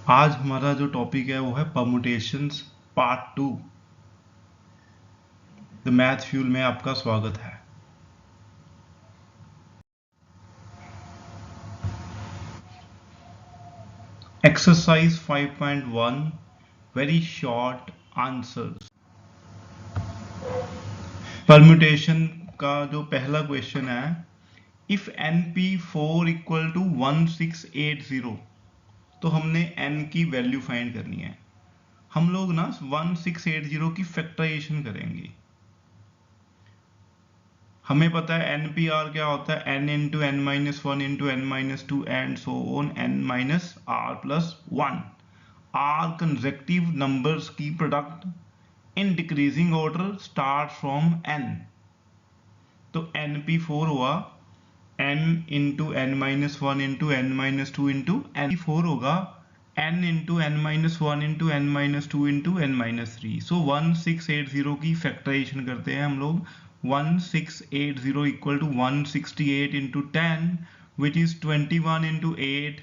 आज हमारा जो टॉपिक है वो है permutations part 2। The math fuel में आपका स्वागत है। Exercise 5.1 very short answers. Permutation का जो पहला क्वेश्चन है, इफ np4 इक्वल टू 1680, तो हमने n की वैल्यू फाइंड करनी है। हम लोग ना 1680 की फैक्टराइजेशन करेंगे। हमें पता है NPR क्या होता है, n into n minus one into n minus two and so on n minus r plus one. R consecutive numbers की product in decreasing order start from n। तो NP4 हुआ n into n minus one into n minus two into NP4 होगा n into n minus one into n minus two into n minus three. So 1680 की factorization करते हैं हम लोग। 1680 equal to 168 into 10 which is 21 into 8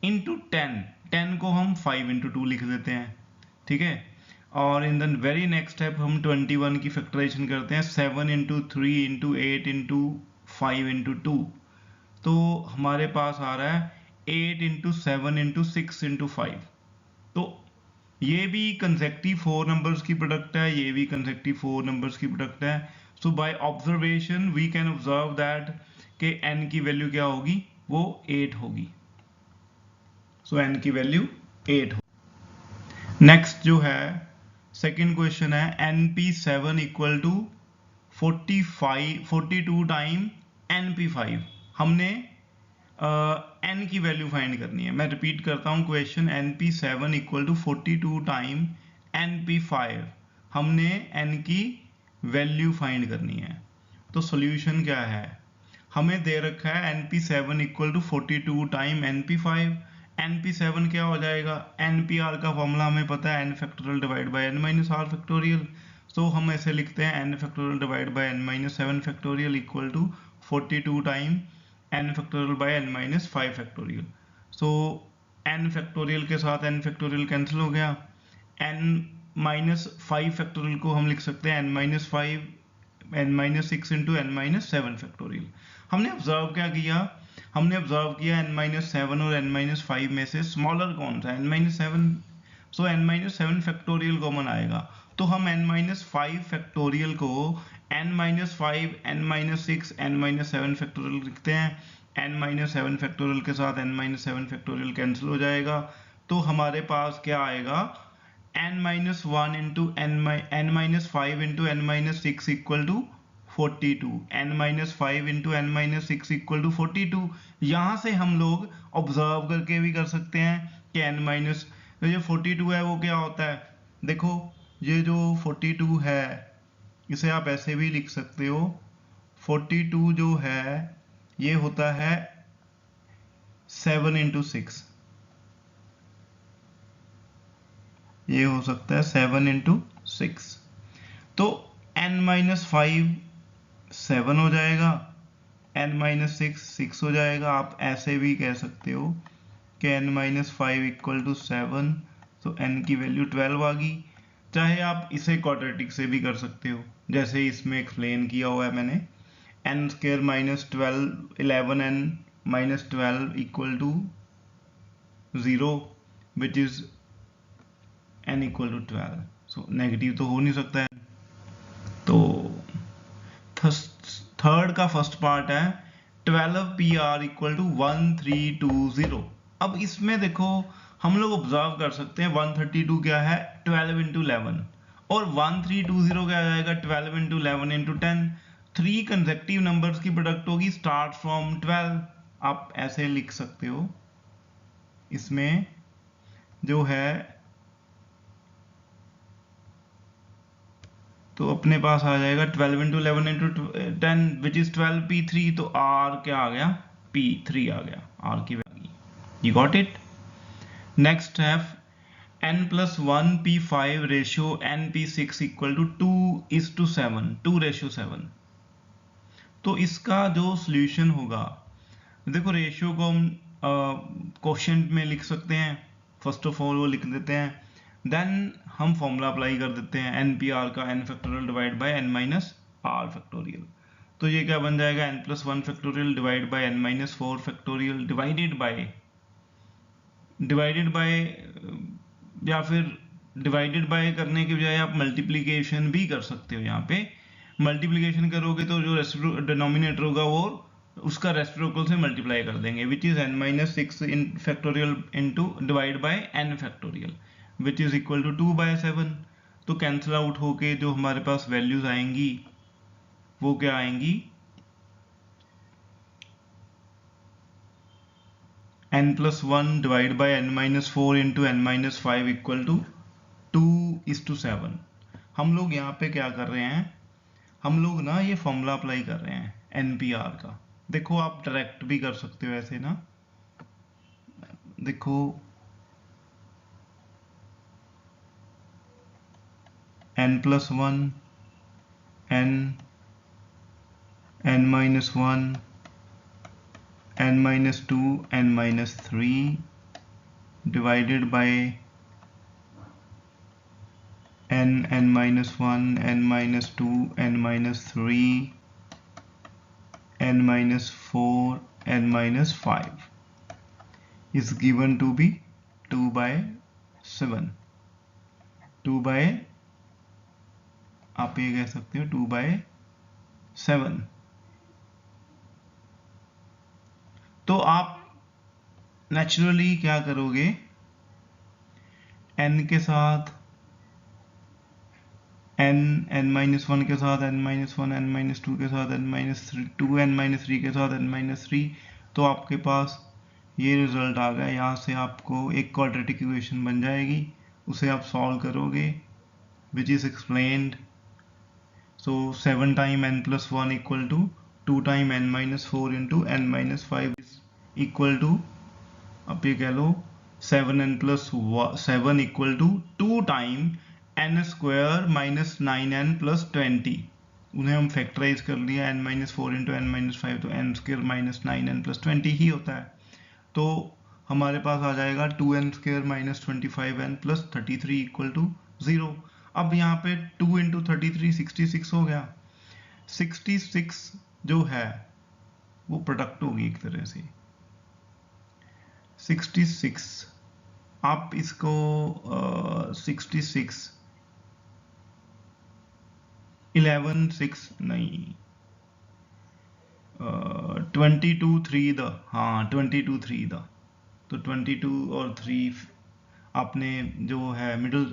into 10। 10 को हम 5 into 2 लिख देते हैं, ठीक है। और in the very next step हम 21 की फैक्टराइजेशन करते हैं 7 into three into eight into 5 into 2। तो हमारे पास आ रहा है 8 into seven into six into five. तो ये भी कंसेक्टिव फोर नंबर्स की प्रोडक्ट है, ये भी कंसेक्टिव फोर नंबर्स की प्रोडक्ट है। So by observation we can observe that कि n की वैल्यू क्या होगी, वो 8 होगी। सो n की वैल्यू 8 होगी। नेक्स्ट जो है सेकंड क्वेश्चन है, np7 equal to 42 time np5। हमने n की वैल्यू फाइंड करनी है। मैं रिपीट करता हूं question, np7 equal to 42 time np5। हमने n की वैल्यू फाइंड करनी है। तो सॉल्यूशन क्या है, हमें दे रखा है np7 equal to 42 time np5। np7 क्या हो जाएगा, npr का फॉर्मूला हमें पता है, n factorial divide by n minus r factorial. So हम ऐसे लिखते हैं n factorial divide by n minus 7 factorial equal to 42 time n factorial by n minus 5 factorial. So n factorial के साथ n फैक्टोरियल कैंसिल हो गया। n minus 5 factorial को हम लिख सकते हैं n minus 5 n minus six into n minus seven factorial. हमने ऑब्जर्व क्या किया, हमने ऑब्जर्व किया n माइनस सेवन और n माइनस फाइव में से स्मॉलर कौन सा है, n minus seven. So n minus seven factorial common आएगा। तो हम n माइनस फाइव फैक्टोरियल को n minus five n minus six n minus seven factorial लिखते हैं। n माइनस सेवन फैक्टोरियल के साथ n minus seven factorial cancel हो जाएगा। तो हमारे पास क्या आएगा, n minus one into n minus five into n minus six equal to 42। n minus five into n minus six equal to 42। यहाँ से हम लोग ऑब्जर्व करके भी कर सकते हैं कि n माइनस जो 42 है वो क्या होता है। देखो ये जो 42 है इसे आप ऐसे भी लिख सकते हो, 42 जो है ये होता है 7 इंटू सिक्स। ये हो सकता है 7 इंटू सिक्स। तो n माइनस फाइव 7 हो जाएगा, n माइनस सिक्स 6 हो जाएगा। आप ऐसे भी कह सकते हो कि n minus five equal to 7। तो n की वैल्यू 12 आ गई। चाहे आप इसे क्वाड्रेटिक से भी कर सकते हो, जैसे इसमें एक्सप्लेन किया हुआ है मैंने। n square minus 12 11n minus 12 equal to 0 which is n equal to 12। So negative तो हो नहीं सकता है। तो थर्ड का फर्स्ट पार्ट है 12pr इक्वल टू 1320। अब इसमें देखो हम लोग ऑब्जर्व कर सकते हैं 132 क्या है 12 इंटू 11 और 1320 क्या आ जाएगा 12 into 11 into 10। Three consecutive numbers की प्रोडक्ट होगी स्टार्ट फ्रॉम 12। आप ऐसे लिख सकते हो, इसमें जो है तो अपने पास आ जाएगा 12 into 11 into 10 which is 12p3। तो r क्या आ गया, p3 आ गया, r की value. You got it. Next है n plus one p5 ratio n p6 equal to 2:7, 2:7। तो इसका जो सॉल्यूशन होगा, देखो रेशियो को हम क्वोशिएंट में लिख सकते हैं फर्स्ट ऑफ ऑल वो लिख देते हैं, देन हम फॉर्मूला अप्लाई कर देते हैं एन पी आर का, n factorial divide by n minus r factorial. तो ये क्या बन जाएगा, n plus one factorial divide by n minus four factorial divided by, या फिर डिवाइडेड बाय करने के बजाय आप मल्टीप्लीकेशन भी कर सकते हो। यहाँ पे मल्टीप्लीकेशन करोगे तो जो डिनोमिनेटर होगा वो उसका रेसिप्रोकल से मल्टीप्लाई कर देंगे, which is n minus six in factorial into divide by n factorial which is equal to 2/7। तो कैंसिल आउट होके जो हमारे पास वैल्यूज आएंगी वो क्या आएंगी, n plus one divide by n minus four into n minus five equal to 2:7। हम लोग यहाँ पे क्या कर रहे हैं, हम लोग ना ये फॉर्मूला अप्लाई कर रहे हैं NPR का। देखो आप डायरेक्ट भी कर सकते हो ऐसे ना, देखो n plus one, n minus one, n minus two, n minus three divided by n minus 1, n minus 2, n minus 3, n minus 4, n minus 5 is given to be 2/7। 2 आप ये कह सकते हो 2/7। तो आप नेचुरली क्या करोगे, n के साथ n माइनस वन के साथ n minus one, n minus two के साथ n minus two, n minus three के साथ n माइनस थ्री, तो आपके पास ये रिजल्ट आ गया। यहाँ से आपको एक क्वाड्रेटिक इक्वेशन बन जाएगी, उसे आप सॉल्व करोगे, which is explained. So 7 time n plus one equal to 2 time n minus four into n minus five is equal to, आप ये कह लो 7n plus 7 equal to 2 time n square minus 9n plus 20। उन्हें हम factorise कर लिया, n minus four into n minus five, तो n square minus 9n plus 20 ही होता है। तो हमारे पास आ जाएगा 2n square minus 25n plus 33 equal to 0। अब यहाँ पे 2 इंटू 33 66 हो गया। 66 जो है वो प्रोडक्ट होगी एक तरह से 66। आप इसको 66 11 6 नहीं 22 3 द, हाँ 22 3 द, तो 22 और 3 आपने जो है middle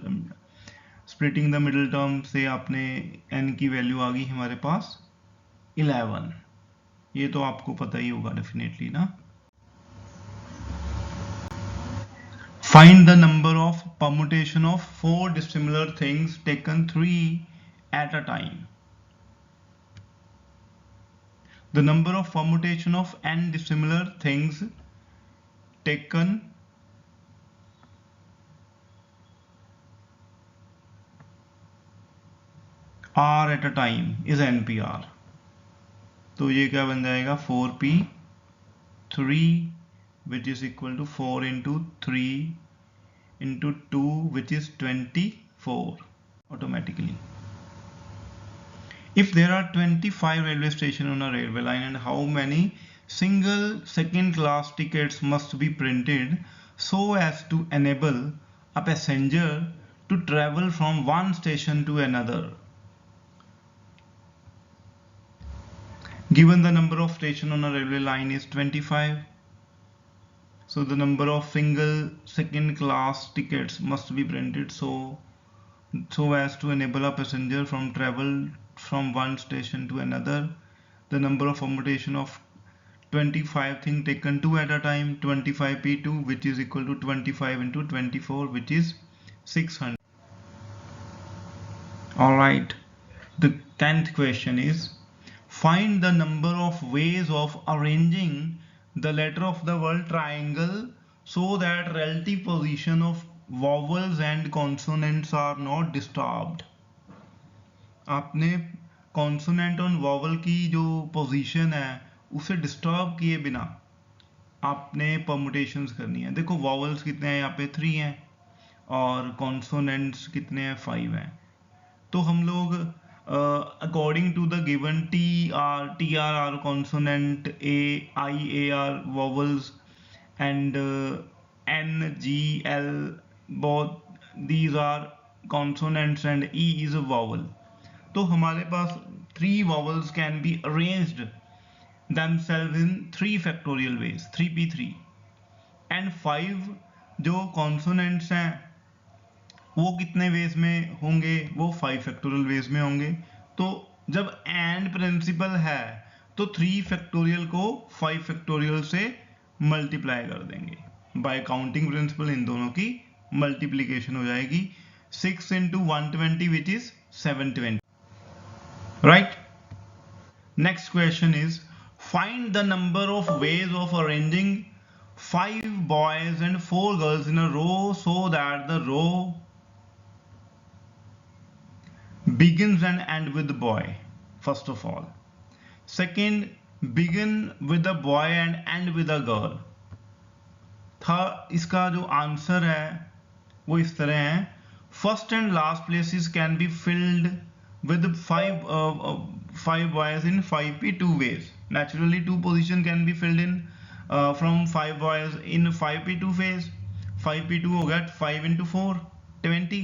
splitting the middle term से आपने n की वैल्यू आ गई हमारे पास 11। ये तो आपको पता ही होगा डेफिनेटली ना। Find the number of permutation of 4 dissimilar things taken 3 at a time. The number of permutation of n dissimilar things taken r at a time is NPR। तो ये क्या बन जाएगा 4p3 which is equal to 4 into 3 into 2 which is 24 automatically। If there are 25 railway stations on a railway line, and how many single second class tickets must be printed so as to enable a passenger to travel from one station to another? Given the number of stations on a railway line is 25, so the number of single second class tickets must be printed so as to enable a passenger from travel from one station to another. The number of permutation of 25 things taken 2 at a time, 25p2 which is equal to 25 into 24 which is 600. Alright, the 10th question is find the number of ways of arranging the letter of the word triangle so that relative position of vowels and consonants are not disturbed। आपने consonant और vowel की जो position है उसे disturb किए बिना आपने permutations करनी है। देखो वॉवल्स कितने हैं, यहाँ पे 3 हैं और कॉन्सोनेंट्स कितने हैं, 5 हैं। तो हम लोग according to the given T R R consonant, A R vowels and N, G, L, both these are consonants and E is a vowel. तो हमारे पास 3 vowels can be arranged themselves in 3 factorial ways, 3p3, and 5 जो consonants हैं वो कितने veg में होंगे, वो 5 factorial veg में होंगे। तो जब एंड प्रिंसिपल है तो 3 फैक्टोरियल को 5 फैक्टोरियल से मल्टीप्लाई कर देंगे। बाय काउंटिंग प्रिंसिपल इन दोनों की मल्टीप्लीकेशन हो जाएगी। 6 into 120 which is 720, right? Next question is find the number of ways of arranging 5 boys and 4 girls in a row so that the row begins and end with the boy, first of all. Second, begin with a boy and end with a girl. इसका जो answer है वो इस तरह है, first and last places can be filled with 5 boys in 5p2 ways. Naturally 2 position can be filled in from 5 boys in 5p2 phase. 5p2 हो गया 5 into 4 20।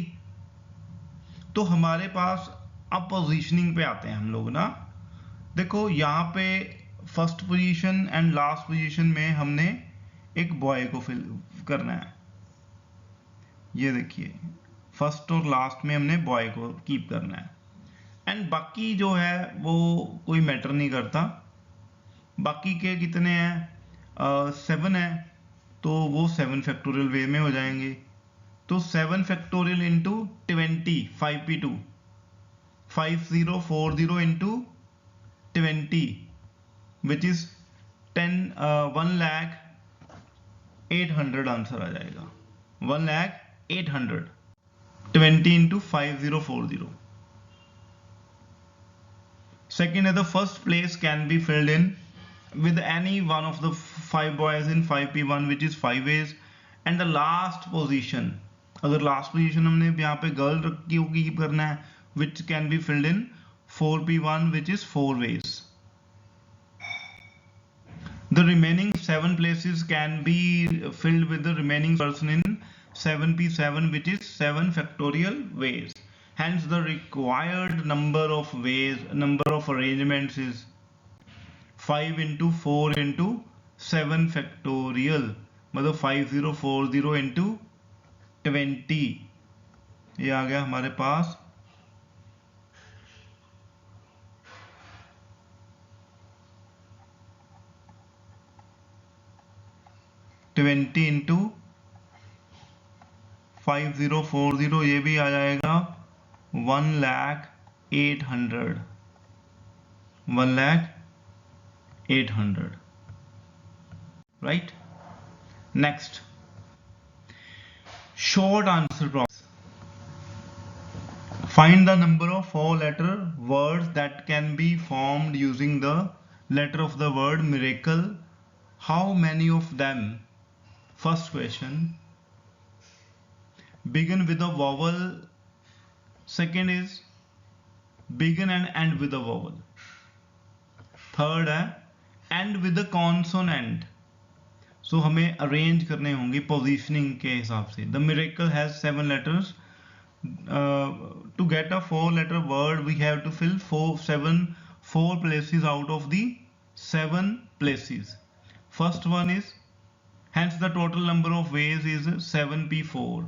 तो हमारे पास अब पोजीशनिंग पे आते हैं हम लोग ना। देखो यहाँ पे first position and last position में हमने एक बॉय को फिल करना है। ये देखिए फर्स्ट और लास्ट में हमने बॉय को कीप करना है, एंड बाकी जो है वो कोई मैटर नहीं करता। बाकी के कितने हैं, 7 है, तो वो 7 फैक्टोरियल वे में हो जाएंगे। तो 7 factorial into 20 5p2 5040 into 20 which is 1,08,000 answer आ जाएगा। 1,08,000 20 into 5040। Second is the first place can be filled in with any one of the 5 boys in 5p1 which is 5 ways, and the last position, अगर last position हमने यहाँ पे girl की keep करना है, which can be filled in 4p1 which is 4 ways. The remaining 7 places can be filled with the remaining person in 7p7 which is 7 factorial ways. Hence the required number of ways, number of arrangements is 5 into 4 into 7 factorial, मतलब 5040 into 20। ये आ गया हमारे पास 20 into 5040, ये भी आ जाएगा 1,08,000। 1,08,000, right? Next, short answer problem. Find the number of 4-letter words that can be formed using the letter of the word miracle. How many of them? First question, begin with a vowel. Second is begin and end with a vowel. Third है end with a consonant. So हमें arrange करने होंगे positioning के हिसाब से. The miracle has 7 letters. To get a 4-letter word we have to fill 4 places out of the 7 places. First one is, hence the total number of ways is 7p4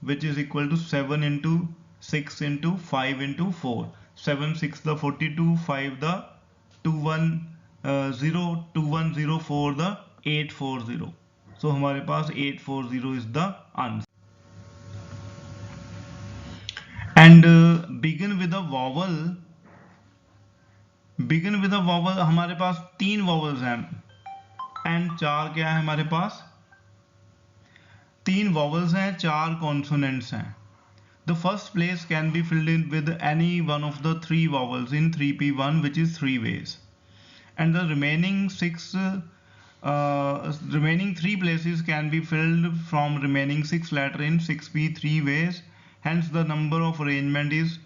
which is equal to 7 into 6 into 5 into 4. 7 6 the 42, 5 the 210, 2104 the 840. So हमारे पास 840 is the answer. And begin with a vowel. Begin with a vowel, हमारे पास 3 vowels हैं and 4 क्या है हमारे पास, 3 vowels हैं, 4 consonants हैं. The first place can be filled in with any one of the 3 vowels in 3p1 which is 3 ways, and the remaining 6 remaining 3 places can be filled from remaining 6 letter in 6p3 ways, hence the number of arrangement is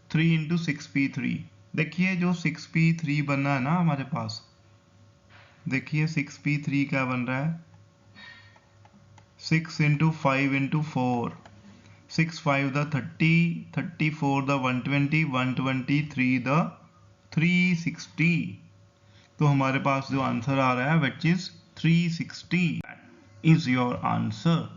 3 into 6p3. देखिए जो 6p3 बना है ना हमारे पास, देखिए 6p3 क्या बन रहा है, 6 into 5 into 4, 6 5 the 30, 34 the 120, 123 the 360. तो हमारे पास जो आंसर आ रहा है which is 360 is your answer.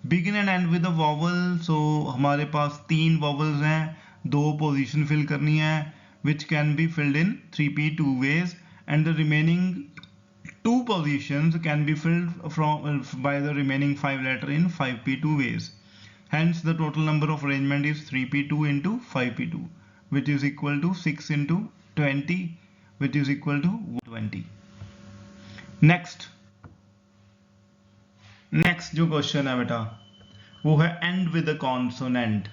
Begin and end with a vowel. So हमारे पास 3 vowels हैं, 2 position fill करनी है which can be filled in 3p 2 ways, and the remaining 2 positions can be filled from by the remaining 5 letter in 5p 2 ways. Hence the total number of arrangement is 3p2 into 5p2, which is equal to 6 into 20, which is equal to 120. Next जो question है बेटा वो है end with a consonant.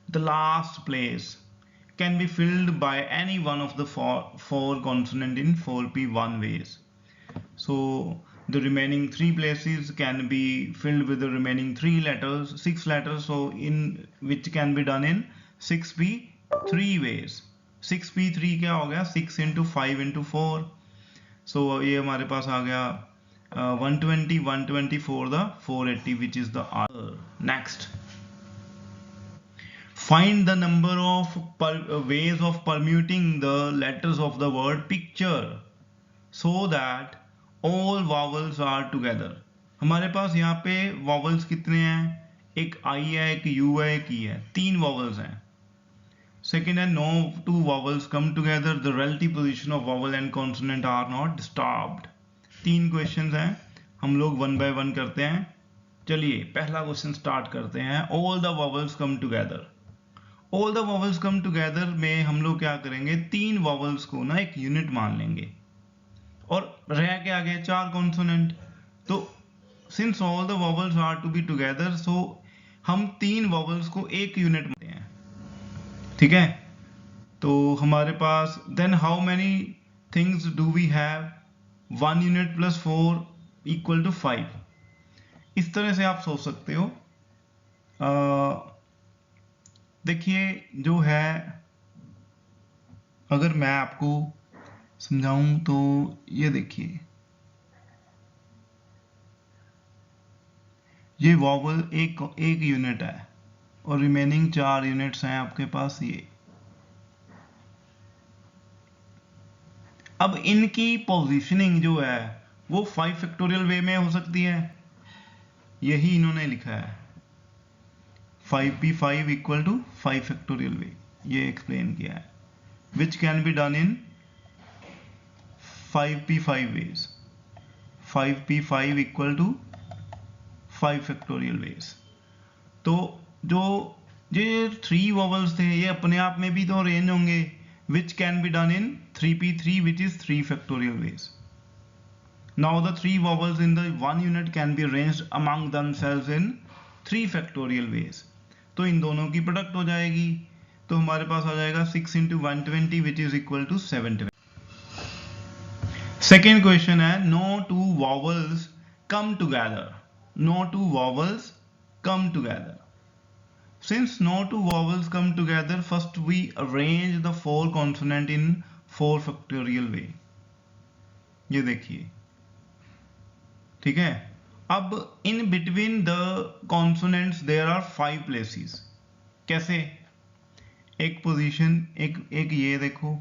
The last place can be filled by any one of the four consonant in 4p1 ways. So the remaining 3 places can be filled with the remaining 6 letters, so in which can be done in 6p3 ways. 6p3 क्या हो गया, 6 into 5 into 4, so ये हमारे पास आ गया 120, 124 the 480, which is the answer. Next, find the number of ways of permuting the letters of the word picture so that all vowels are together. हमारे पास यहाँ पे vowels कितने हैं, एक I है, एक U है, एक E है, 3 vowels हैं. Second है no two vowels come together, the relative position of vowel and consonant are not disturbed. 3 questions हैं, हम लोग 1 by 1 करते हैं. चलिए पहला क्वेश्चन स्टार्ट करते हैं. all the vowels come together. all the vowels come together में हम लोग क्या करेंगे, 3 vowels को ना एक यूनिट मान लेंगे और रह के आ गए 4 कॉन्सोनेंट. तो since all the vowels are to be together, so हम 3 वॉवल्स को एक यूनिट मानते हैं. ठीक है, तो हमारे पास then how many things do we have, 1 unit plus 4 equal to 5. इस तरह से आप सोच सकते हो. देखिए जो है, अगर मैं आपको समझाऊं तो ये देखिए, ये वॉवल एक यूनिट है और रिमेनिंग 4 यूनिट्स हैं आपके पास ये. अब इनकी पोजीशनिंग जो है वो 5 फैक्टोरियल वे में हो सकती है, यही इन्होंने लिखा है 5p5 इक्वल टू 5 फैक्टोरियल वे, ये एक्सप्लेन किया है, which can be done in 5p5 ways. 5p5 equal to 5 factorial ways. तो जो ये 3 वॉवल्स थे ये अपने आप में भी तो अरेंज होंगे, which can be done in 3p3, which is 3 factorial ways. Now the 3 vowels in the one unit can be arranged among themselves in 3 factorial ways. तो इन दोनों की प्रोडक्ट हो जाएगी, तो हमारे पास आ जाएगा 6 into 120, which is equal to 720. Second question है no two vowels come together. No two vowels come together. Since no two vowels come together, first we arrange the 4 consonant in 4 factorial way. ये देखिए, ठीक है. अब in between the consonants there are 5 places. कैसे, एक position, एक ये देखो,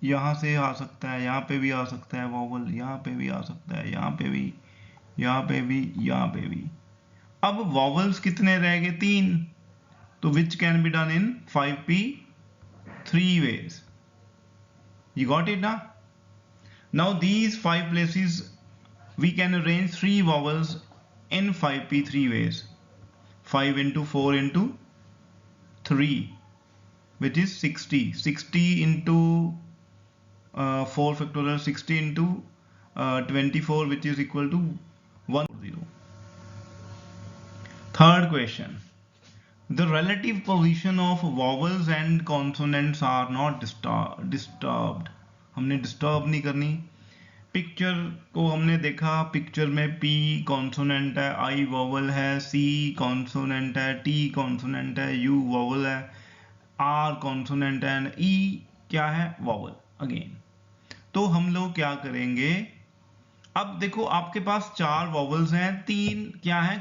यहां से आ सकता है, यहां पे भी आ सकता है वॉवल, यहां पे भी आ सकता है, यहां पे भी, यहां पे भी, यहां पे भी. अब वॉवल्स कितने रह गए, 3, तो विच can be done in 5p3 ways. You got it now? Now these 5 places we can arrange 3 vowels in 5p3 ways. 5 into 4 into 3, which is 60. 60 into 4 factorial, 60 into 24, which is equal to 140. Third question, the relative position of vowels and consonants are not disturbed. हमने disturb नहीं करनी. Picture को हमने देखा, picture में P consonant है, I vowel है, C consonant है, T कॉन्सोनेंट है, U वॉवल है, R कॉन्सोनेंट है एंड E क्या है, वॉवल अगेन। तो हम लोग क्या करेंगे, अब देखो आपके पास 4 वॉवल्स हैं, 3 क्या है,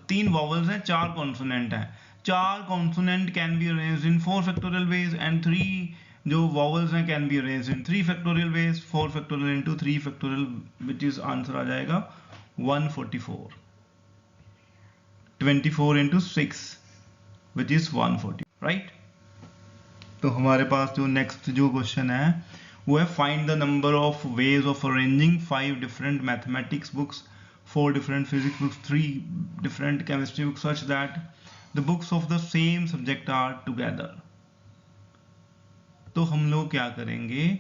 3 वॉवल्स हैं, 4 कॉन्सोनेंट हैं। 4 consonant can be arranged in 4 factorial ways and 3 जो वॉवल्स हैं can be arranged in 3 factorial ways, 4 factorial into 3 factorial, which is answer आ जाएगा 144। 24 into 6 which is 140, राइट। तो हमारे पास जो नेक्स्ट जो क्वेश्चन है वो है find the number of ways of arranging 5 different mathematics books, 4 different physics books, 3 different chemistry books such that the books of the same subject are together. तो हम लोग क्या करेंगे,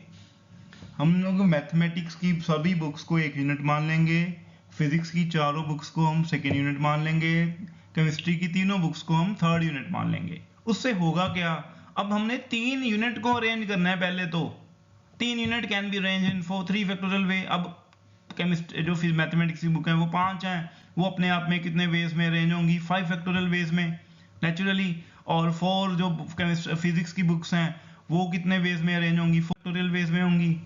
हम लोग मैथमेटिक्स की सभी बुक्स को 1 यूनिट मान लेंगे, फिजिक्स की चारों बुक्स को हम 2nd यूनिट मान लेंगे, केमिस्ट्री की तीनों बुक्स को हम 3rd यूनिट मान लेंगे। उससे होगा क्या, अब हमने 3 यूनिट को अरेंज करना है पहले, तो 3 unit can be arrange in 3 factorial way. अब केमिस्ट्री जो मैथमेटिक्स की बुक है वो 5 हैं, वो अपने आप में कितने वेज में अरेंज होंगी, 5 फैक्टोरियल वेज में नेचुरली। और 4 जो फिजिक्स की बुक्स हैं वो कितने वेज में अरेंज होंगी, फैक्टोरियल वेज में होंगी।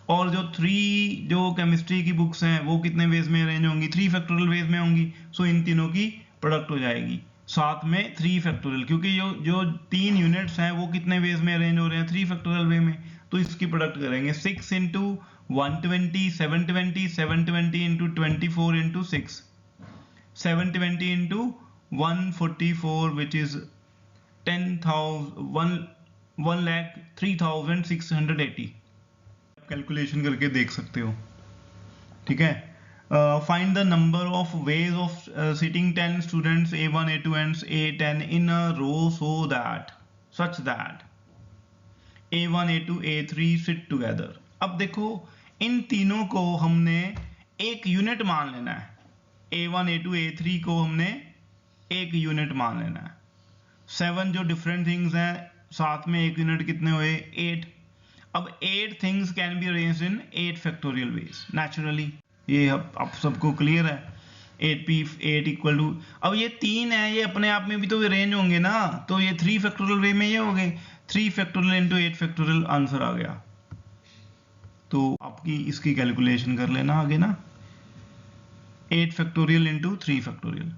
और जो 3 जो केमिस्ट्री की बुक्स हैं वो कितने वेज में अरेंज होंगी, 3 फैक्टोरियल वेज में होंगी। सो इन तीनों की प्रोडक्ट हो जाएगी साथ में 3 फैक्टोरियल, क्योंकि जो 3 यूनिट्स हैं वो कितने वेज में अरेंज हो रहे हैं, 3 फैक्टोरियल वे में। तो इसकी प्रोडक्ट करेंगे 6 into 120, 720, 720 into 24 into 6, 720 into 144 which is 1,03,680। Calculation करके देख सकते हो, ठीक है। Find the number of ways of sitting 10 students A1, A2 and A10 in a row so that such that A1, A2, A3 sit together। अब देखो इन तीनों को हमने एक यूनिट मान लेना है, A1, A2, A3 को हमने एक यूनिट मान लेना है। 7 जो डिफरेंट थिंग्स हैं साथ में एक यूनिट कितने हुए, 8। अब 8 things can be arranged in 8 factorial veg naturally, ये अब सबको क्लियर है। 8 इक्वल टू, अब ये 3 है, ये अपने आप में भी तो अरेंज होंगे ना, तो ये 3 फैक्टोरियल वे में ये हो गए, 3 फैक्टोरियल इंटू 8 फैक्टोरियल, आंसर आ गया। तो आपकी इसकी कैलकुलेशन कर लेना आगे ना, 8 फैक्टोरियल इंटू 3 फैक्टोरियल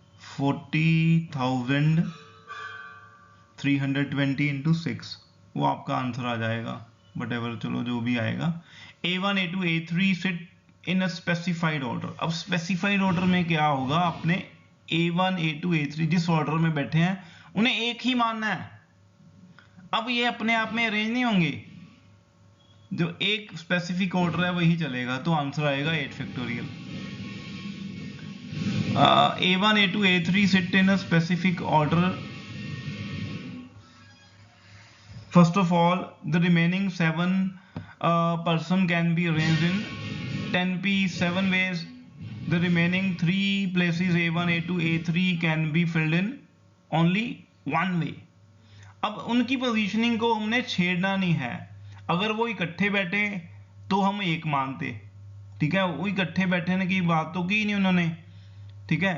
40,320 इंटू 6, वो आपका आंसर आ जाएगा, वटेवर चलो जो भी आएगा। A1, A2, A3 sit in a specified order. अब स्पेसिफाइड ऑर्डर में क्या होगा, आपने A1, A2, A3 जिस ऑर्डर में बैठे हैं उन्हें एक ही मानना है। अब ये अपने आप में अरेंज नहीं होंगे, जो एक स्पेसिफिक ऑर्डर है वही चलेगा, तो आंसर आएगा 8 factorial. A1, A2, A3 sit in a specific order. First of all, the remaining 7 person can be arranged in 10p7 ways. The remaining 3 places A1, A2, A3 can be filled in only one way. अब उनकी positioning को हमने छेड़ना नहीं है, अगर वो इकट्ठे बैठे तो हम एक मानते, ठीक है। वो इकट्ठे बैठने की बात तो की नहीं उन्होंने, ठीक है।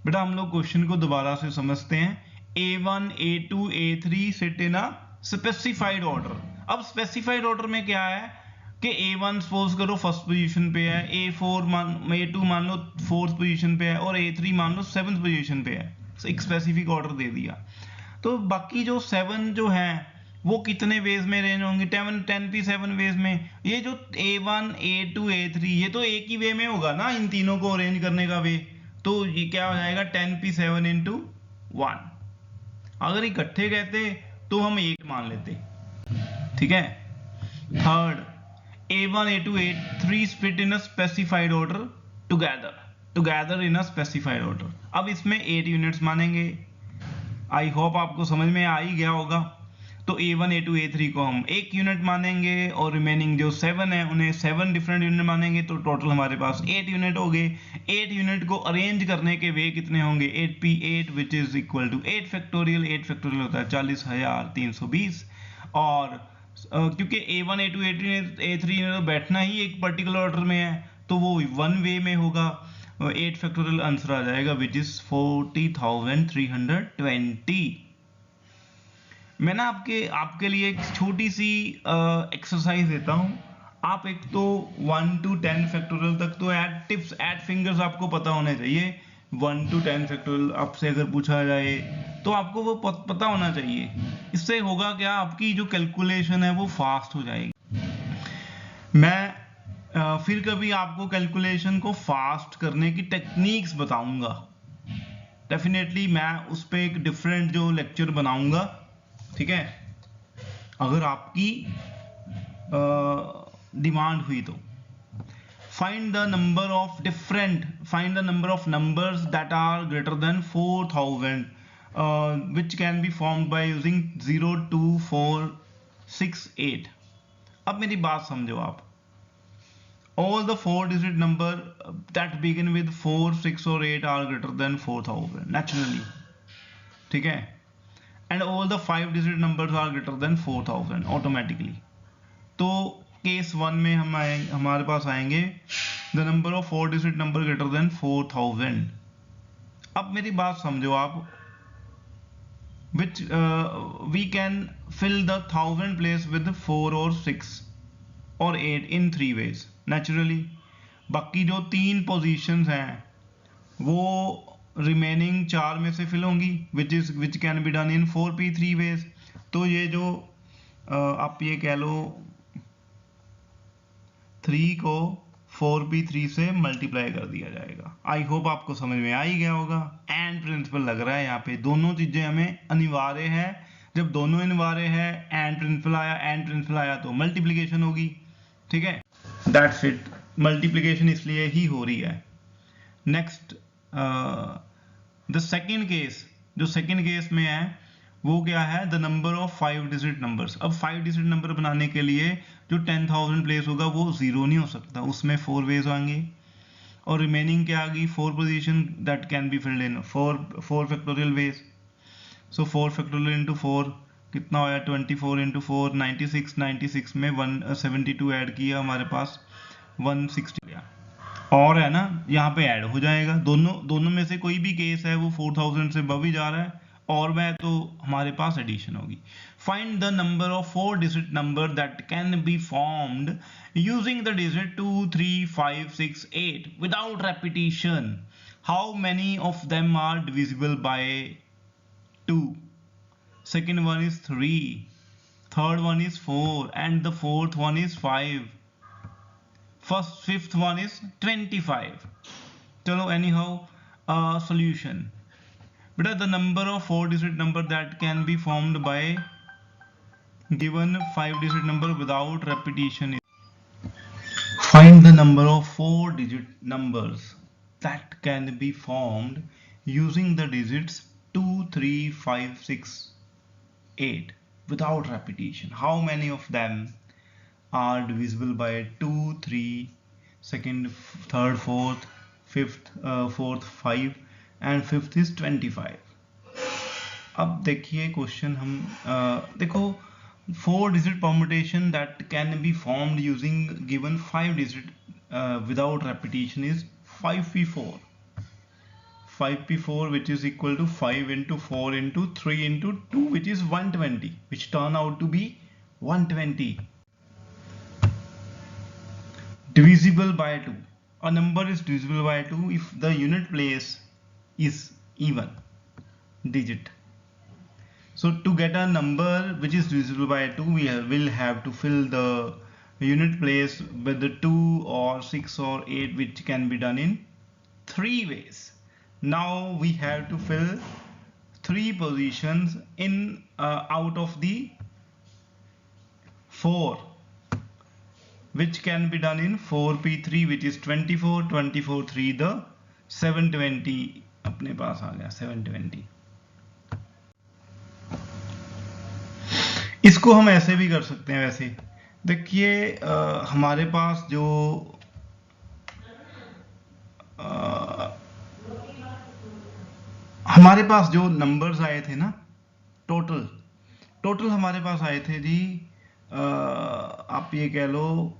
बेटा हम लोग क्वेश्चन को दोबारा से समझते हैं। A1, A2, A3 sit in a specified order. अब स्पेसिफाइड ऑर्डर में क्या है कि A1 सपोज करो फर्स्ट पोजीशन पे है, A2 मान लो 4th पोजीशन पे है और A3 मान लो 7th पोजीशन पे है। एक स्पेसिफिक ऑर्डर दे दिया, तो बाकी जो 7 जो है वो कितने वेज में अरेंज होंगे, 10p7 वेज में। ये जो A1, A2, A3 ये तो एक ही वे में होगा ना, इन तीनों को अरेंज करने का वे, तो ये क्या हो जाएगा 10p7 इंटू 1। अगर इकट्ठे कहते तो हम एक मान लेते, ठीक है। Third, A1, A2, A3 split in a specified order together in a specified order। अब इसमें 8 यूनिट्स मानेंगे, आई होप आपको समझ में आ ही गया होगा। तो A1, A2, A3 को हम एक यूनिट मानेंगे और रिमेनिंग जो 7 है उन्हें 7 डिफरेंट यूनिट मानेंगे, तो टोटल हमारे पास 8 यूनिट हो गए। 8 यूनिट को अरेंज करने के वे कितने होंगे, 8p8 which is equal to 8 factorial. 8 factorial होता है 40,320 और क्योंकि A1 A2 A3 तो बैठना ही एक पर्टिकुलर ऑर्डर में है, तो वो वन वे में होगा। 8 फैक्टोरियल आंसर आ जाएगा विच इज 40,320। मैं ना आपके लिए एक छोटी सी एक्सरसाइज देता हूं। आप एक तो 1 to 10 फैक्टोरियल तक तो ऐड फिंगर्स आपको पता होने चाहिए। 1 to 10 फैक्टोरियल आपसे अगर पूछा जाए तो आपको वो पता होना चाहिए। इससे होगा क्या, आपकी जो कैलकुलेशन है वो फास्ट हो जाएगी। मैं फिर कभी आपको कैलकुलेशन को फास्ट करने की टेक्निक्स बताऊंगा। डेफिनेटली मैं उस पर एक डिफरेंट जो लेक्चर बनाऊंगा, ठीक है, अगर आपकी डिमांड हुई तो। find the number of numbers that are greater than 4000 which can be formed by using 0 2 4 6 8। अब मेरी बात समझो आप। all the 4-digit number that begin with 4 6 or 8 are greater than 4000 naturally, ठीक है, and all the 5-digit numbers are greater than 4000 automatically। तो case 1 में हमारे पास आएंगे the number of 4-digit number greater than 4000। अब मेरी बात समझो आप, which we can fill the 1000 place with 4 or 6 or 8 in 3 ways naturally। बाकी जो 3 पोजीशंस हैं वो रिमेनिंग 4 में से फिल होंगी which can be done in 4p3 ways। तो ये जो आप ये कह लो 3 को 4p3 से मल्टीप्लाई कर दिया जाएगा। आई होप आपको समझ में आ ही गया होगा। एंड प्रिंसिपल लग रहा है यहाँ पे, दोनों चीजें हमें अनिवार्य है। जब दोनों अनिवार्य है, एंड प्रिंसिपल आया तो मल्टीप्लीकेशन होगी, ठीक है, दैट्स इट। मल्टीप्लीकेशन इसलिए ही हो रही है। नेक्स्ट द सेकेंड केस, जो सेकेंड केस में है वो क्या है, the number of 5-digit numbers. अब 5-digit नंबर बनाने के लिए जो 10,000 प्लेस होगा वो जीरो नहीं हो सकता, उसमें 4 वेज आएंगे। और रिमेनिंग क्या आ गई, 4 position that can be filled in 4 factorial veg. So 4 factorial into 4 कितना होया, 24 इंटू 4 96 में 172 ऐड किया, हमारे पास 160 गया। और है ना, यहाँ पे ऐड हो जाएगा। दोनों में से कोई भी केस है वो 4000 से above ही जा रहा है, और मैं तो हमारे पास एडिशन होगी। Find the number of 4-digit number that can be formed using the digit 2 3 5 6 8 without repetition. How many of them are divisible by 2? Second one is 3, third one is 4 and the fourth one is 5, fifth one is 25। चलो anyhow solution। बेटा the number of 4-digit number that can be formed by given 5-digit number without repetition is, find the number of 4-digit numbers that can be formed using the digits 2 3 5 6 8 without repetition। How many of them are divisible by 2 3 second third fourth fifth fourth 5 and fifth is 25। अब देखिए question हम देखो 4-digit permutation that can be formed using given 5-digit without repetition is 5p4 which is equal to 5 into 4 into 3 into 2 which is 120, which turn out to be 120। divisible by 2, a number is divisible by 2 if the unit place is even digit। so to get a number which is divisible by 2 we will have to fill the unit place with the 2 or 6 or 8 which can be done in 3 ways। now we have to fill 3 positions in out of the 4 which can be done in 4p3 which is 24 24 3 the 720 अपने पास आ गया 720। इसको हम ऐसे भी कर सकते हैं। वैसे देखिए हमारे पास जो नंबर्स आए थे ना, टोटल हमारे पास आए थे जी आप ये कह लो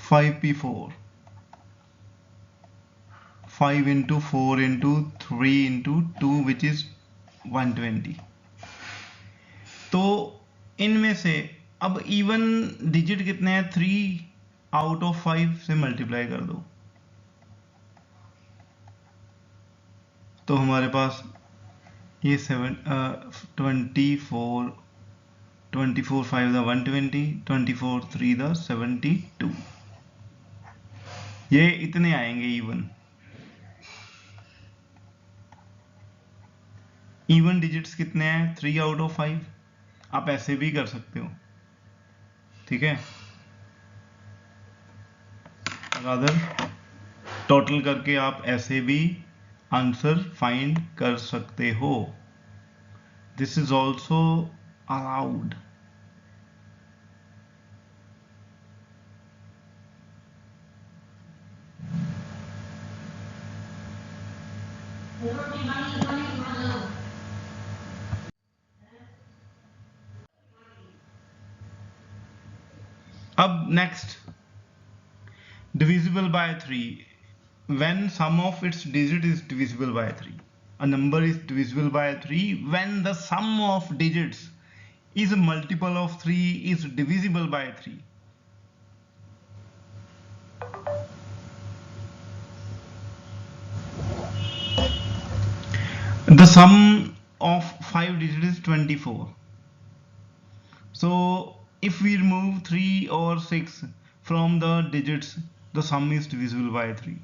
5p4, 5 into 4 into 3 into 2 which is 120। तो इनमें से अब इवन डिजिट कितने हैं, 3 आउट ऑफ 5 से मल्टीप्लाई कर दो तो हमारे पास ये 24 5 द 120, 24 3 द 72, ये इतने आएंगे इवन डिजिट्स कितने हैं, 3 आउट ऑफ 5। आप ऐसे भी कर सकते हो, ठीक है, अदर टोटल करके आप ऐसे भी आंसर फाइंड कर सकते हो। This is also allowed. अब next, divisible by 3, when sum of its digit is divisible by 3। A number is divisible by 3 when the sum of digits is a multiple of 3 is divisible by 3। The sum of 5 digits is 24। So if we remove 3 or 6 from the digits, the sum is divisible by 3।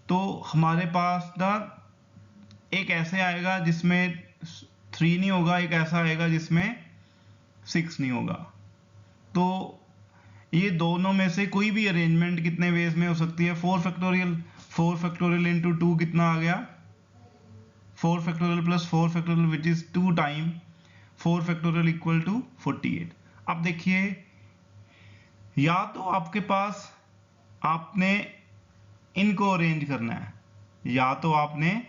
तो हमारे पास ना एक ऐसे आएगा जिसमें 3 नहीं होगा, एक ऐसा आएगा जिसमें 6 नहीं होगा। तो ये दोनों में से कोई भी अरेंजमेंट कितने वेज में हो सकती है, 4 फैक्टोरियल, 4 फैक्टोरियल इंटू 2 कितना आ गया, 4 factorial plus 4 factorial which is 2 time 4 factorial equal to 48। अब देखिए, या तो आपके पास आपने इनको अरेंज करना है, या तो आपने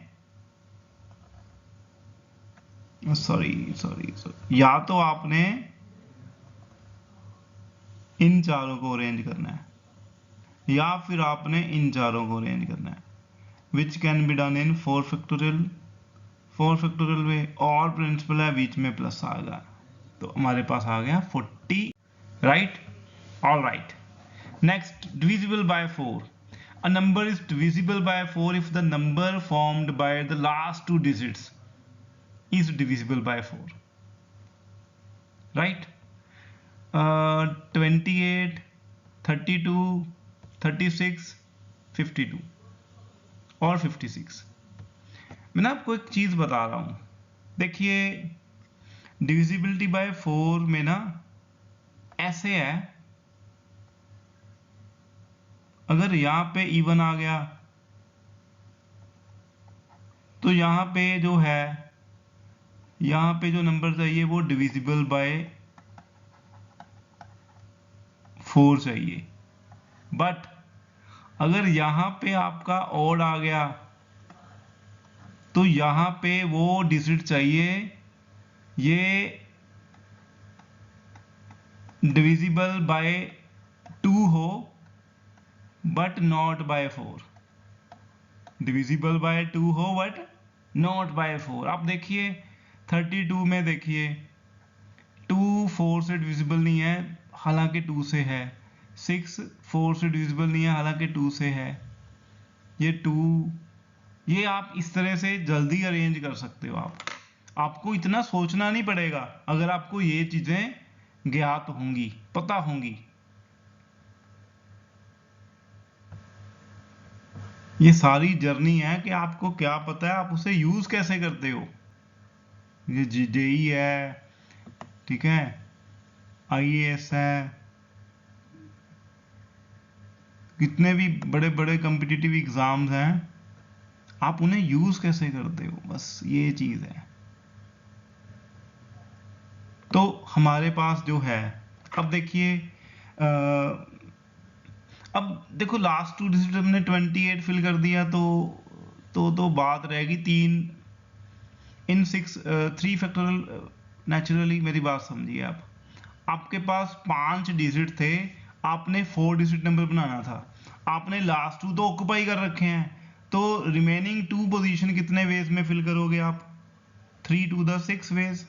या तो आपने इन चारों को अरेंज करना है, या फिर आपने इन चारों को अरेंज करना है, which can be done in 4 factorial way, और प्रिंसिपल है बीच में प्लस आ गया, तो हमारे पास आ गया 40, right. All right, next, divisible by 4। A number is divisible by 4 if the number formed by the last two digits is divisible by 4, right? 28, 32, 36, 52 और 56। मैं ना आपको एक चीज बता रहा हूं, देखिए डिविजिबिलिटी बाय 4 में ना ऐसे है, अगर यहां पे इवन आ गया तो यहां पे जो है, यहां पे जो नंबर चाहिए वो डिविजिबल बाय 4 चाहिए। बट अगर यहां पे आपका ऑड आ गया तो यहां पे वो डिजिट चाहिए ये डिविजिबल बाय 2 हो but not by 4, divisible by 2 हो बट नॉट बाय 4। आप देखिए 32 में देखिए 2 4 से डिविजिबल नहीं है हालांकि 2 से है, 6 4 से डिविजिबल नहीं है हालांकि 2 से है, ये 2, ये आप इस तरह से जल्दी अरेंज कर सकते हो। आपको इतना सोचना नहीं पड़ेगा अगर आपको ये चीजें ज्ञात होंगी, पता होंगी। ये सारी जर्नी है कि आपको क्या पता है, आप उसे यूज कैसे करते हो। ये जेई है, ठीक है, आईएएस है, कितने भी बड़े बड़े कॉम्पिटिटिव एग्जाम्स हैं, आप उन्हें यूज कैसे करते हो, बस ये चीज है। तो हमारे पास जो है, अब देखिए अब देखो लास्ट 2 डिजिट हमने 28 फिल कर दिया तो बात रहेगी 3 इन 3 फैक्टोरियल नेचुरली, मेरी बात समझिए आप, आपके पास 5 डिजिट थे, आपने 4 डिजिट नंबर बनाना था, आपने लास्ट 2 तो ऑक्यूपाई कर रखे हैं, तो रिमेनिंग 2 पोजीशन कितने वेज में फिल करोगे आप? 3 to the 6 वेज।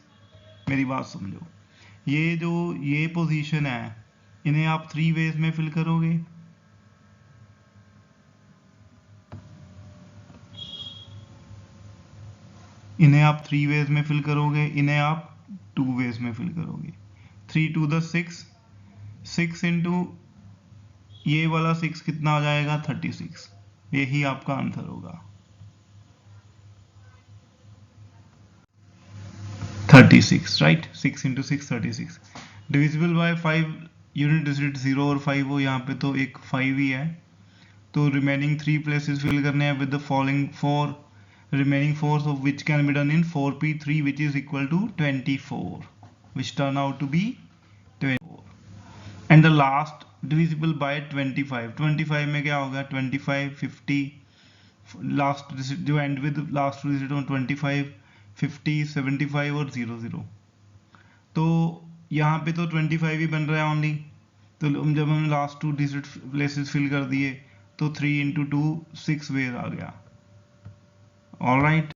मेरी बात समझो, ये पोजीशन है, इन्हें आप 3 वेज में फिल करोगे। इन्हें आप 3 वेज में फिल करोगे, इन्हें आप 2 वेज में फिल करोगे। 3 to the 6, 6 इंटू ये वाला 6 कितना हो जाएगा? 36। यही आपका आंसर होगा, 36, right. 6 into 6 36, divisible by 5, unit digit 0 और 5 हो, यहाँ पे तो एक 5 ही है, तो रिमेनिंग 3 प्लेसेस फिल करने हैं with the following 4, remaining 4s of which can be done in 4p3, which is equal to 24, which turn out to be 24, and the last divisible by 25। 25 में क्या होगा? 25, 50, लास्ट जो and with last digit on 25, 50, 75 और 00, तो यहाँ पे तो 25 ही बन रहा है ओनली, तो जब हम लास्ट 2 डिजिट प्लेसेस फिल कर दिए तो 3 इंटू 2 6 वेज आ गया। All right.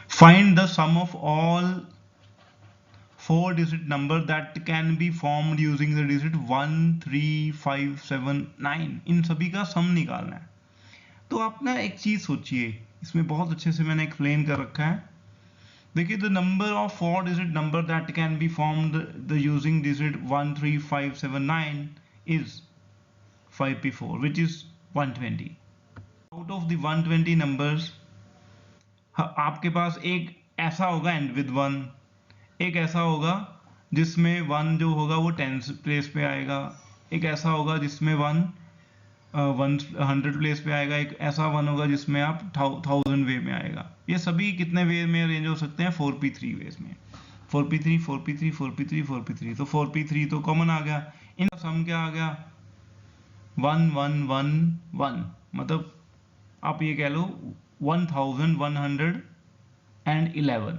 Find the sum of all 4-digit number that can be formed using the digit 1, 3, 5, 7, 9। इन सभी का सम निकालना है। तो आप ना एक चीज सोचिए, इसमें बहुत अच्छे से मैंने एक्सप्लेन कर रखा है। देखिए, the number of 4-digit number that can be formed the using digit 1, 3, 5, 7, 9 is 5p4, which is 120। Out of the 120 numbers, आपके पास एक ऐसा होगा एंड विद 1, एक ऐसा होगा जिसमें 1 जो होगा वो 10 प्लेस पे आएगा, एक ऐसा होगा जिसमें 1 100 प्लेस पे आएगा, एक ऐसा 1 होगा जिसमें आप 1000 वे में आएगा। ये सभी कितने वे में अरेंज हो सकते हैं? 4p3 वेज में। 4p3 4p3 4p3 4p3, तो 4p3 तो कॉमन आ गया, इनका सम क्या आ गया? 1 1 1 1, मतलब आप ये कह लो 1111।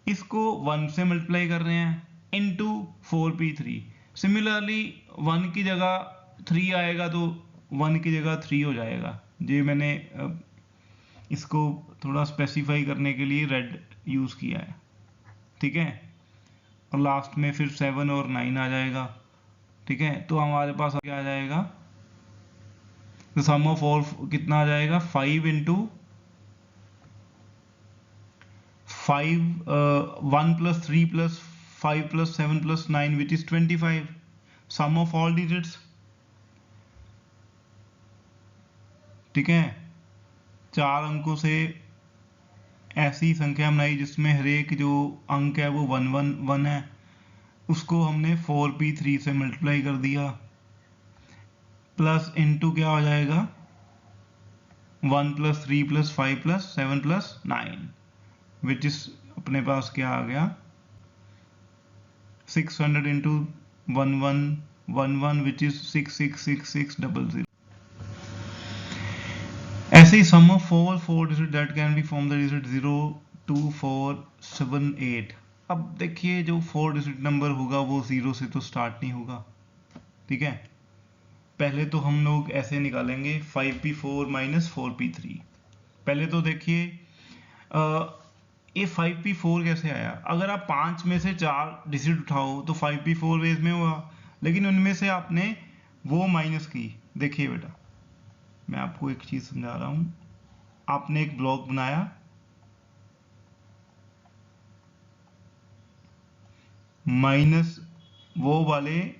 इसको 1 से मल्टीप्लाई कर रहे हैं इनटू 4p3। सिमिलरली 1 की जगह 3 आएगा तो 1 की जगह 3 हो जाएगा। ये मैंने इसको थोड़ा स्पेसिफाई करने के लिए रेड यूज किया है, ठीक है। और लास्ट में फिर 7 और 9 आ जाएगा, ठीक है। तो हमारे पास क्या आ जाएगा? तो सम ऑफ ऑल कितना आ जाएगा? 5 into 5, 1 plus 3 plus 5 plus 7 plus 9, which is 25। Sum of all digits, ठीक है। 4 अंकों से ऐसी संख्या बनाई जिसमें हर एक जो अंक है वो 1 1 1 है, उसको हमने 4p3 से मल्टीप्लाई कर दिया, प्लस इनटू क्या हो जाएगा? 1 plus 3 plus 5 plus 7 plus 9, which is अपने पास क्या आ गया? 600 इंटू 1111, विच इज 666600। ऐसे ही sum of all 4 digit that can be form the digit 0 2 4 7 8। अब देखिए, जो 4 डिजिट नंबर होगा वो 0 से तो स्टार्ट नहीं होगा, ठीक है। पहले तो हम लोग ऐसे निकालेंगे 5p4 माइनस 4p3। पहले तो देखिए ये 5p4 कैसे आया? अगर आप 5 में से 4 डिजिट उठाओ तो 5p4 वेज में हुआ, लेकिन उनमें से आपने वो माइनस की। देखिए बेटा, मैं आपको एक चीज समझा रहा हूं। आपने एक ब्लॉक बनाया, माइनस वो वाले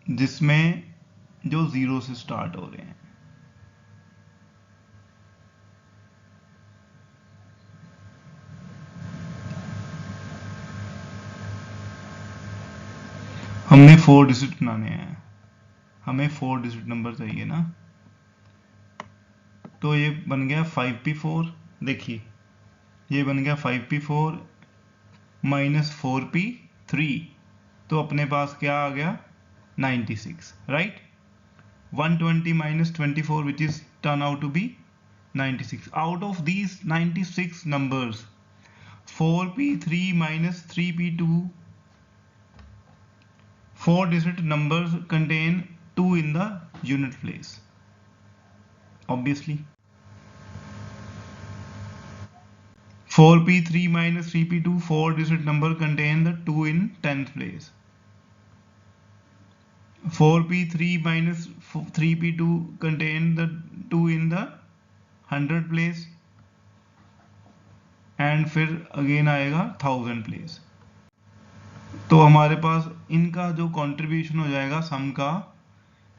जिसमें जो 0 से स्टार्ट हो रहे हैं, हमने 4 डिजिट बनाने हैं, हमें 4 डिजिट नंबर चाहिए ना। तो ये बन गया 5p4। देखिए, ये बन गया 5p4 माइनस 4p3, तो अपने पास क्या आ गया? 96, right. 120 minus 24, which is turn out to be 96. Out of these 96 numbers, 4p3 minus 3p2, 4-digit numbers contain 2 in the unit place. Obviously, 4p3 minus 3p2, 4-digit number contain the 2 in 10th place. 4p3 minus 3p2 contain the 2 in the 100th place, and फिर again आएगा 1000 place. तो हमारे पास इनका जो contribution हो जाएगा सम का,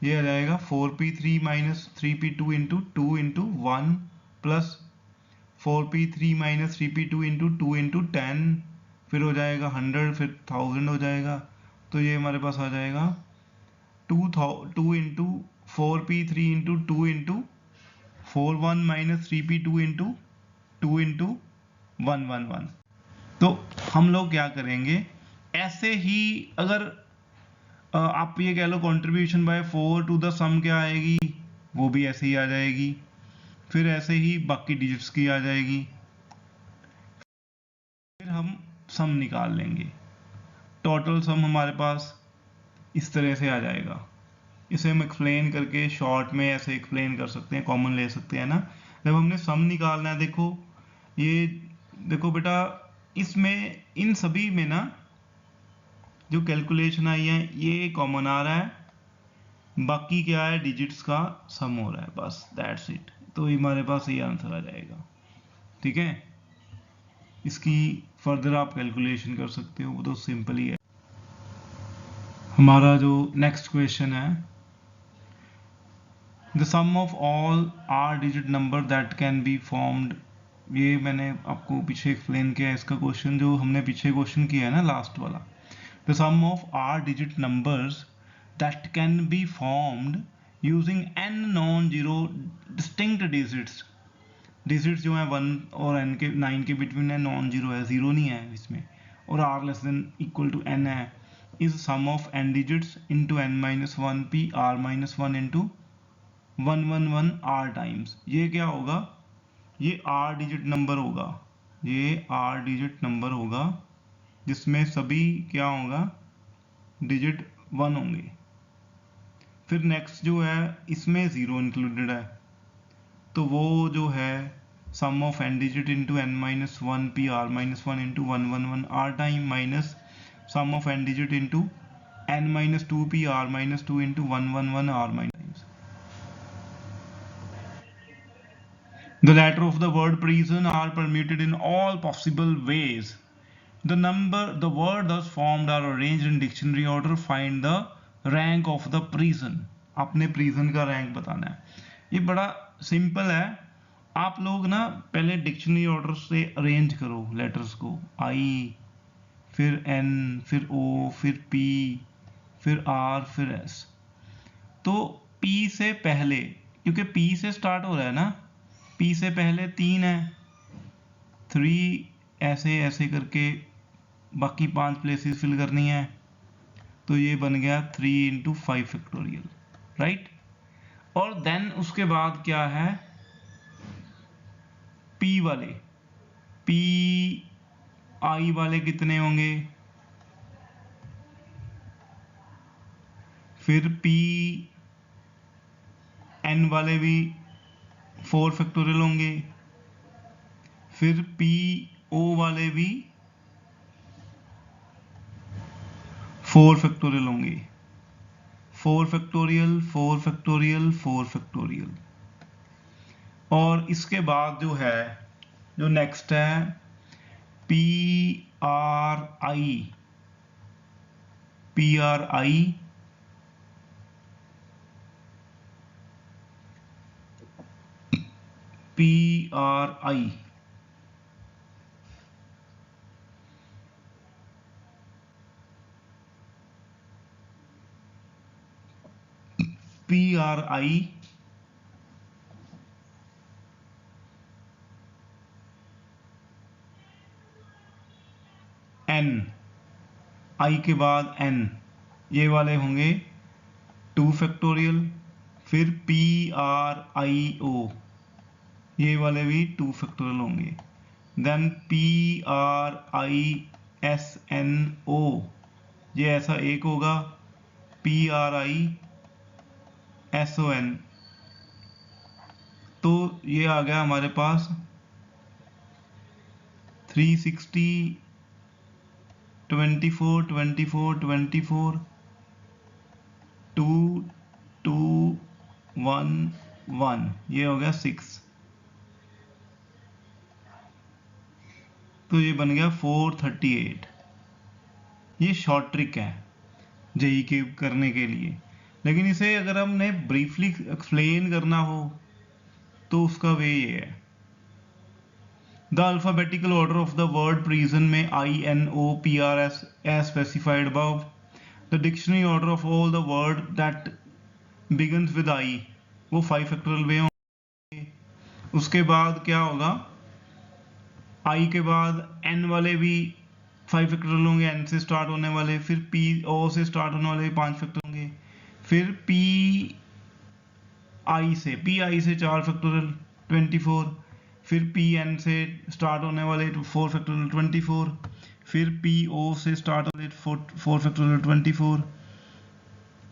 ये आ जाएगा 4p3 minus 3p2 into 2 into 1 plus 4p3 minus 3p2 into 2 into 10, फिर हो जाएगा 100, फिर 1000 हो जाएगा. तो ये हमारे पास आ जाएगा 2 into 4p3 into 2 into 41 minus 3p2 into 2 into 111. तो हम लोग क्या करेंगे, ऐसे ही अगर आप ये कह लो कंट्रीब्यूशन बाय 4 टू द सम क्या आएगी, वो भी ऐसे ही आ जाएगी. फिर ऐसे ही बाकी डिजिट्स की आ जाएगी. फिर हम सम निकाल लेंगे. टोटल सम हमारे पास इस तरह से आ जाएगा. इसे हम एक्सप्लेन करके शॉर्ट में ऐसे एक्सप्लेन कर सकते हैं, कॉमन ले सकते हैं ना. जब हमने सम निकालना है, देखो बेटा, इसमें इन सभी में ना जो कैलकुलेशन आई है ये कॉमन आ रहा है, बाकी क्या है डिजिट्स का सम हो रहा है, बस दैट्स इट. तो हमारे पास ये आंसर आ जाएगा. ठीक है, इसकी फर्दर आप कैलकुलेशन कर सकते हो, वो तो सिंपल ही है. हमारा जो नेक्स्ट क्वेश्चन है, the sum of all r digit number that can be formed. ये मैंने आपको पीछे एक्सप्लेन किया है इसका क्वेश्चन, जो हमने पीछे क्वेश्चन किया है ना लास्ट वाला. The sum of r digit numbers that can be formed using n non zero distinct digits. Digits जो है 1 और n के 9 के बिटवीन है, नॉन जीरो है, जीरो नहीं है इसमें, और r less than equal to n है, is sum of n digits into n minus 1 p r minus 1 into 111 r times. ये क्या होगा, ये r डिजिट नंबर होगा, ये r डिजिट नंबर होगा जिसमें सभी क्या होगा, डिजिट 1 होंगे. फिर नेक्स्ट जो है इसमें 0 इंक्लूडेड है, तो वो जो है sum of n digit into n minus 1 p r minus 1 into 111 r time minus sum of n digit into n minus 2 p r minus 2 into 111 r minus. The letter of the word prison are permuted in all possible ways. The word thus formed are arranged in dictionary order. Find the rank of the prison. आपने prison का rank बताना है. ये बड़ा simple है. आप लोग ना पहले डिक्शनरी ऑर्डर से अरेंज करो लेटर्स को, I, फिर N, फिर O, फिर P, फिर R, फिर S. तो P से पहले, क्योंकि P से स्टार्ट हो रहा है ना, P से पहले 3 है, 3 ऐसे ऐसे करके बाकी 5 प्लेसेस फिल करनी है. तो ये बन गया 3 इंटू 5 फैक्टोरियल, राइट. और देन उसके बाद क्या है, P वाले, P I वाले कितने होंगे, फिर P N वाले भी 4 फैक्टोरियल होंगे, फिर P O वाले भी 4 फैक्टोरियल होंगे. 4 फैक्टोरियल, 4 फैक्टोरियल, 4 फैक्टोरियल. और इसके बाद जो है, जो नेक्स्ट है P R I, P R I, P R I, P R I, N, I के बाद N, ये वाले होंगे 2 फैक्टोरियल. फिर P R I O, ये वाले भी 2 फैक्टोरियल होंगे। देन PRISNO, ये ऐसा एक होगा। PRISON, तो ये आ गया हमारे पास 360 24 24 24 2 2 1 1, ये हो गया 6, तो ये बन गया 438। ये शॉर्ट ट्रिक है जेई के करने के लिए, लेकिन इसे अगर हमने ब्रीफली एक्सप्लेन करना हो तो उसका वे ये है। The alphabetical order of the word prison में INOPRS as specified above. The dictionary order of all the word that begins with I, वो 5 फैक्टोरियल वे होंगे। उसके बाद क्या होगा, I के बाद N वाले भी 5 फैक्टोरियल होंगे, N से स्टार्ट होने वाले। फिर PO से स्टार्ट होने वाले 5 फैक्टोरियल होंगे। फिर PI से 4 फैक्टोरियल 24। फिर PN से स्टार्ट होने वाले 4 फैक्टोरियल 24। फिर PO से स्टार्ट होने 4 factorial 24।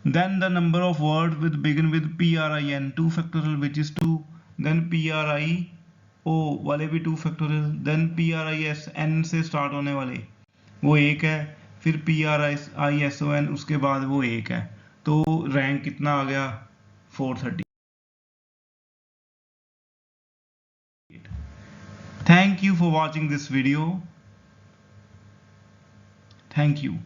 Then the number of words with begin with PRIN 2 factorial which is 2. Then PRIO वाले भी 2 factorial. Then PRISN से स्टार्ट होने वाले वो एक है। फिर PRISON उसके बाद वो एक है। तो रैंक कितना आ गया, 430। Thank you for watching this video. Thank you.